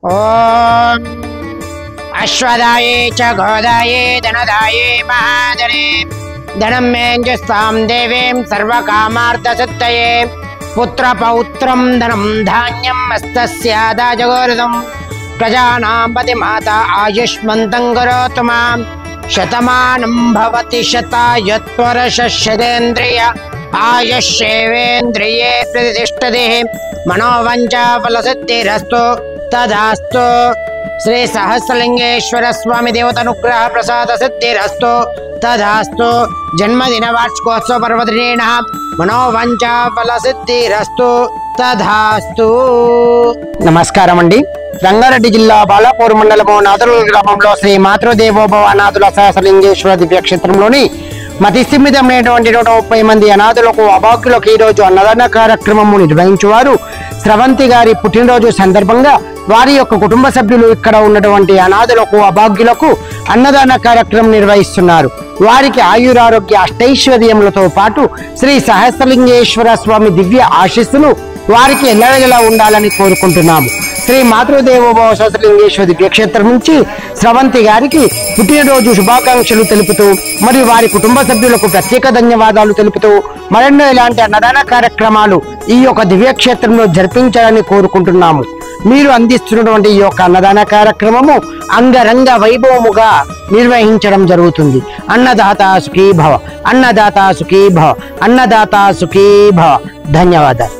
ओम अश्वदाये च गोदाये धनदाये महाधने धनं मेञ्जस्तां देवीं सर्वकामार्थसिद्धये पुत्रपौत्रं धनं धान्यं हस्तस्यादाजगोरदं प्रजानां पतिमाता आयुष्मन्तं करोतु मां शतमानं भवति शतायुत्वर्षशतेन्द्रिय आयुष्येवेन्द्रिये प्रतिष्ठते मनोवञ्चा फलसिद्धिरस्तु तदास्तु। श्री सहस्रलिंगेश्वर स्वामी देवतानुग्रह प्रसाद सिद्धिरस्तु तदास्तु। जन्मदिन वार्षिकोत्सव पर्वदिनेन मनोवांఛా फल सिद्धिरस्तु तदास्तु। नमस्कारम अंडी రంగారెడ్డి జిల్లా బాలాపూర్ మండలము నాదరూరు గ్రామంలో శ్రీ మాతృదేవోభవ అనాథుల సహస్రలింగేశ్వర దివ్యక్షేత్రంలోని మతిస్థిమితమైనటువంటి 130 మంది అనాథులకు అభాగ్యులకు ఈ రోజు అన్నదాన కార్యక్రమము నిర్వహించువారు స్రవంతి గారి పుట్టినరోజు సందర్భంగా వారి యొక్క కుటుంబ సభ్యులు ఇక్కడ ఉన్నటువంటి అనాథులకు అభాగ్యులకు అన్నదాన కార్యక్రమం నిర్వహిస్తున్నారు. వారికి ఆయురారోగ్య అష్టైశ్వర్యములతో పాటు శ్రీ సహస్రలింగేశ్వర స్వామి దివ్య ఆశీస్సులు వారికి ఎల్లవేళలా ఉండాలని కోరుకుంటున్నాము. శ్రీ మాతృదేవోభవ సహస్రలింగేశ్వర దివ్యక్షేత్రం నుంచి స్రవంతి గారికి పుట్టినరోజు శుభాకాంక్షలు తెలుపుతూ మరియు వారి కుటుంబ సభ్యులకు ప్రత్యేక ధన్యవాదాలు తెలుపుతూ మరెన్నో ఇలాంటి అన్నదాన కార్యక్రమాలు ఈ యొక్క దివ్యక్షేత్రంలో జరిపించాలని కోరుకుంటున్నాము. మీరు అందిస్తున్నటువంటి ఈ యొక్క అన్నదాన కార్యక్రమము అంగరంగ వైభవముగా నిర్వహించడం జరుగుతుంది. అన్నదాత సుఖీ భవ, అన్నదాత సుఖీ భవ, అన్నదాత సుఖీ భవ. ధన్యవాదాలు.